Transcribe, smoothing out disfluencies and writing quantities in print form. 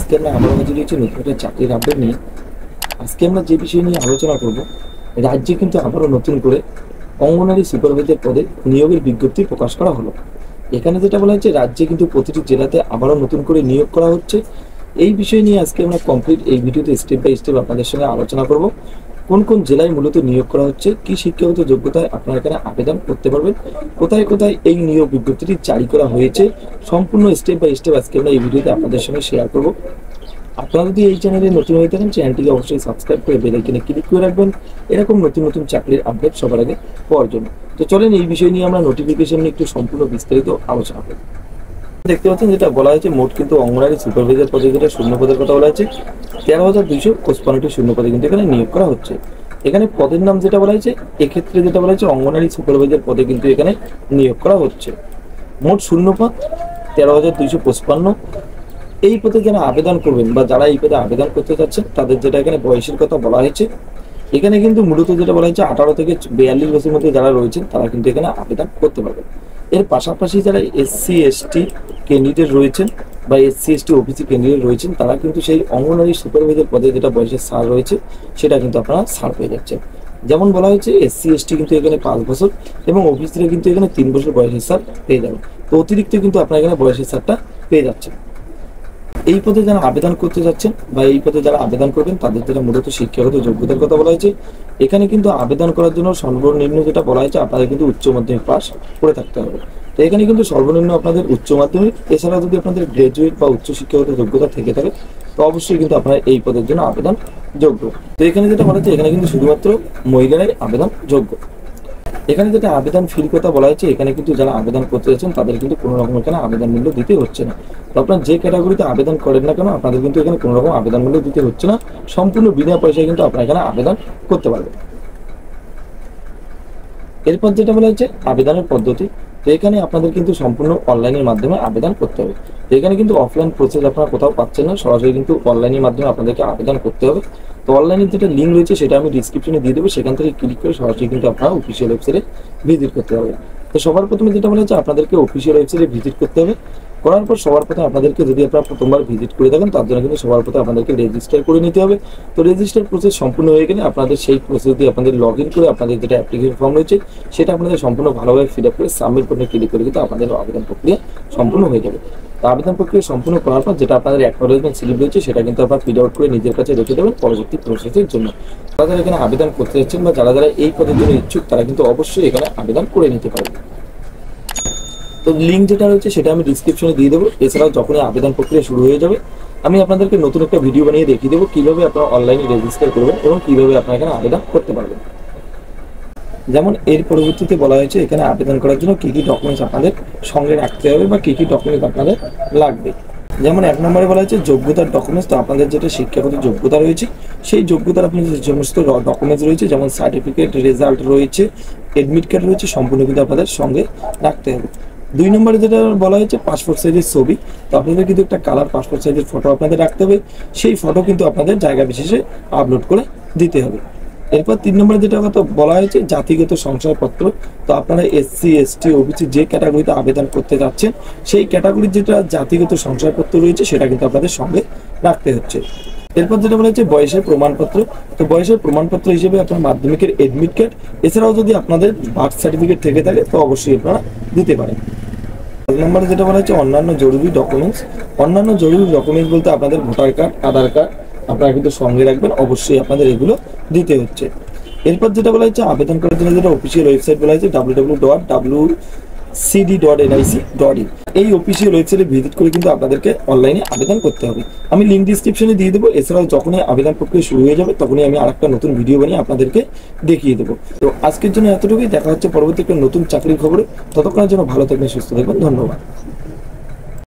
আজকে আমরা আবারও হাজির হয়েছি নতুন একটা চাকরির আপডেট নিয়ে। আজকে আমরা যে বিষয় নিয়ে আলোচনা করব, রাজ্যে কিন্তু আবারও নতুন করে অঙ্গনারী সুপারভাইজার পদে নিয়োগের বিজ্ঞপ্তি প্রকাশ করা হলো। এখানে যেটা বলা হচ্ছে, রাজ্যে কিন্তু প্রতিটি জেলাতে আবারও নতুন করে নিয়োগ করা হচ্ছে। এই বিষয় নিয়ে আজকে আমরা কমপ্লিট এই ভিডিওতে স্টেপ বাই স্টেপ আপনাদের সঙ্গে আলোচনা করব। কোন কোন জেলায় মূলত নিয়োগ করা হচ্ছে, কি শিক্ষাগত যোগ্যতায় আপনারা এখানে আবেদন করতে পারবেন, কোথায় কোথায় এই নিয়োগ বিজ্ঞপ্তিটি জারি করা হয়েছে, সম্পূর্ণ স্টেপ বাই স্টেপ আজকে আমরা এই ভিডিওতে আপনাদের সঙ্গে শেয়ার করব। আপনারা যদি এই চ্যানেলে নতুন হয়ে থাকেন, চ্যানেলটিকে অবশ্যই সাবস্ক্রাইব করে বেল আইকনে ক্লিক করে রাখবেন এরকম নতুন নতুন চাকরির আপডেট সবার আগে পাওয়ার জন্য। তো চলেন এই বিষয় নিয়ে আমরা নোটিফিকেশন নিয়ে একটু সম্পূর্ণ বিস্তারিত আলোচনা করি। দেখতে পাচ্ছেন যেটা বলা হয়েছে, মোট কিন্তু অঙ্গনারী সুপারভাইজার পদে যেটা শূন্য পদের কথা বলা হয়েছে 13,255টি শূন্য পদে কিন্তু এখানে নিয়োগ করা হচ্ছে। এখানে পদের নাম যেটা বলা হয়েছে, এক্ষেত্রে যেটা বলা হয়েছে অঙ্গনারী সুপারভাইজার পদে কিন্তু এখানে নিয়োগ করা হচ্ছে। মোট শূন্য পদ 13,255। এই পদে যারা আবেদন করবেন বা যারা এই পদে আবেদন করতে চাচ্ছেন তাদের যেটা এখানে বয়সের কথা বলা হয়েছে, এখানে কিন্তু মূলত যেটা বলা হয়েছে 18 থেকে 42 বছরের মধ্যে যারা রয়েছেন তারা কিন্তু এখানে আবেদন করতে পারবেন। এর পাশাপাশি যারা SC ST ক্যান্ডিডেট রয়েছেন বা SC ST OBC ক্যান্ডিডেট রয়েছেন তারা কিন্তু সেই অঙ্গনারী সুপারভাইজার পদে যেটা বয়সের ছাড় রয়েছে সেটা কিন্তু আপনারা ছাড় পেয়ে যাচ্ছেন। যেমন বলা হয়েছে SC ST কিন্তু এখানে 5 বছর এবং OBCরা কিন্তু এখানে 3 বছর বয়সের ছাড় পেয়ে যাবেন। তো অতিরিক্ত কিন্তু আপনারা এখানে বয়সের ছাড়টা পেয়ে যাচ্ছেন। এই পদে যারা আবেদন করতে যাচ্ছেন বা এই পদে যারা আবেদন করবেন তাদের যেটা মূলত শিক্ষাগত যোগ্যতার কথা বলা হয়েছে, এখানে কিন্তু আবেদন করার জন্য সর্বনিম্ন যেটা বলা হয়েছে আপনাদের কিন্তু উচ্চ মাধ্যমিক পাস করে থাকতে হবে। তো এখানে কিন্তু সর্বনিম্ন আপনাদের উচ্চ মাধ্যমিক, এছাড়া যদি আপনাদের গ্রাজুয়েট বা উচ্চ শিক্ষাগত যোগ্যতা থেকে থাকে তো অবশ্যই কিন্তু আপনারা এই পদের জন্য আবেদন যোগ্য। তো এখানে যেটা বলা হচ্ছে, এখানে কিন্তু শুধুমাত্র মহিলারাই আবেদন যোগ্য। এখানে যেটা আবেদন ফির কথা বলা হয়েছে, এখানে কিন্তু যারা আবেদন করতে যাচ্ছেন তাদের কিন্তু কোনো রকম এখানে আবেদন মূল্য দিতে হচ্ছে না। তো আপনার যে ক্যাটাগরিতে আবেদন করেন না কেন আপনাদের কিন্তু এখানে কোনো রকম আবেদন মূল্য দিতে হচ্ছে না, সম্পূর্ণ বিনা পয়সায় কিন্তু আপনারা এখানে আবেদন করতে পারবেন। এরপর যেটা বলা হচ্ছে আবেদনের পদ্ধতি, তো এখানে আপনাদের কিন্তু সম্পূর্ণ অনলাইনের মাধ্যমে আবেদন করতে হবে। তো এখানে কিন্তু অফলাইন প্রসেস আপনারা কোথাও পাচ্ছেন না, সরাসরি কিন্তু অনলাইনের মাধ্যমে আপনাদেরকে আবেদন করতে হবে। তো অনলাইনের যেটা লিঙ্ক রয়েছে সেটা আমি ডিসক্রিপশনে দিয়ে দেবো, সেখান থেকে ক্লিক করে সরাসরি কিন্তু আপনারা অফিসিয়াল ওয়েবসাইটে ভিজিট করতে হবে। তো সবার প্রথমে যেটা বলা হচ্ছে আপনাদেরকে অফিসিয়াল ওয়েবসাইটে ভিজিট করতে হবে। করার পর সবার প্রথমে আপনাদেরকে, যদি আপনারা প্রথমবার ভিজিট করে থাকেন তার জন্য কিন্তু সবার প্রথমে আপনাদেরকে রেজিস্টার করে নিতে হবে। তো রেজিস্টার প্রসেস সম্পূর্ণ হয়ে গেলে আপনাদের সেই প্রসেস দিয়ে আপনাদের লগ ইন করে আপনাদের যেটা অ্যাপ্লিকেশন ফর্ম রয়েছে সেটা আপনাদের সম্পূর্ণ ভালোভাবে ফিল আপ করে সাবমিট করে ক্লিক করে কিন্তু আপনাদের আবেদন প্রক্রিয়া সম্পূর্ণ হয়ে যাবে। তো আবেদন প্রক্রিয়া সম্পূর্ণ করার পর যেটা আপনাদের অ্যাকনোলেজমেন্ট স্লিপ রয়েছে সেটা কিন্তু আপনারা প্রিন্ট আউট করে নিজের কাছে রেখে দেবেন পরবর্তী প্রসেসের জন্য। যারা এখানে আবেদন করতে যাচ্ছেন বা যারা যারা এই পদের জন্য ইচ্ছুক তারা কিন্তু অবশ্যই এখানে আবেদন করে নিতে পারবেন। তো লিঙ্ক যেটা রয়েছে সেটা আমি ডিসক্রিপশনে দিয়ে দেবো। এছাড়াও যখনই আবেদন প্রক্রিয়া শুরু হয়ে যাবে আমি আপনাদেরকে নতুন একটা ভিডিও বানিয়ে দেখিয়ে দেবো কীভাবে আপনারা অনলাইনে রেজিস্টার করবেন এবং কীভাবে আপনারা এখানে আবেদন করতে পারবেন। যেমন এর পরবর্তীতে বলা হয়েছে এখানে আবেদন করার জন্য কী কী ডকুমেন্টস আপনাদের সঙ্গে রাখতে হবে বা কী কী ডকুমেন্টস আপনাদের লাগবে। যেমন 1 নম্বরে বলা হয়েছে যোগ্যতার ডকুমেন্টস। তো আপনাদের যেটা শিক্ষাগত যোগ্যতা রয়েছে সেই যোগ্যতার আপনাদের যে সমস্ত ডকুমেন্টস রয়েছে, যেমন সার্টিফিকেট, রেজাল্ট রয়েছে, এডমিট কার্ড রয়েছে, সম্পূর্ণ কিন্তু আপনাদের সঙ্গে রাখতে হবে। 2 নম্বরে যেটা বলা হয়েছে পাসপোর্ট সাইজের ছবি। তো আপনাদের কিন্তু একটা কালার পাসপোর্ট সাইজের ফটো আপনাদের রাখতে হবে, সেই ফটো কিন্তু আপনাদের জায়গা বিশেষে আপলোড করে দিতে হবে। এরপর 3 নম্বরে যেটা কথা বলা হয়েছে জাতিগত শংসাপত্র। তো আপনারা SC ST OBC যে ক্যাটাগরিতে আবেদন করতে যাচ্ছেন সেই ক্যাটাগরির যেটা জাতিগত শংসাপত্র রয়েছে সেটা কিন্তু আপনাদের সঙ্গে রাখতে হচ্ছে। এরপর যেটা বলা হচ্ছে বয়সের প্রমাণপত্র। তো বয়সের প্রমাণপত্র হিসেবে আপনার মাধ্যমিকের এডমিট কার্ড, এছাড়াও যদি আপনাদের বার্থ সার্টিফিকেট থেকে থাকে তো অবশ্যই আপনারা দিতে পারেন। 4 নম্বরে যেটা বলা হচ্ছে অন্যান্য জরুরি ডকুমেন্টস। অন্যান্য জরুরি ডকুমেন্টস বলতে আপনাদের ভোটার কার্ড, আধার কার্ড আপনারা কিন্তু সঙ্গে রাখবেন, অবশ্যই আপনাদের এগুলো দিতে হচ্ছে। এরপর যেটা বলা হচ্ছে আবেদন করার জন্য যেটা অফিসিয়াল ওয়েবসাইট বলা হচ্ছে www.wcd.nic.in। এই অফিসিয়াল ওয়েবসাইটে ভিজিট করে কিন্তু আপনাদেরকে অনলাইনে আবেদন করতে হবে। আমি লিঙ্ক ডিসক্রিপশনে দিয়ে দেবো। এছাড়াও যখনই আবেদন প্রক্রিয়া শুরু হয়ে যাবে তখনই আমি আরেকটা নতুন ভিডিও বানিয়ে আপনাদেরকে দেখিয়ে দেবো। তো আজকের জন্য এতটুকুই, দেখা হচ্ছে পরবর্তী একটা নতুন চাকরির খবরে। ততক্ষণের জন্য ভালো থাকবেন, সুস্থ থাকবেন, ধন্যবাদ।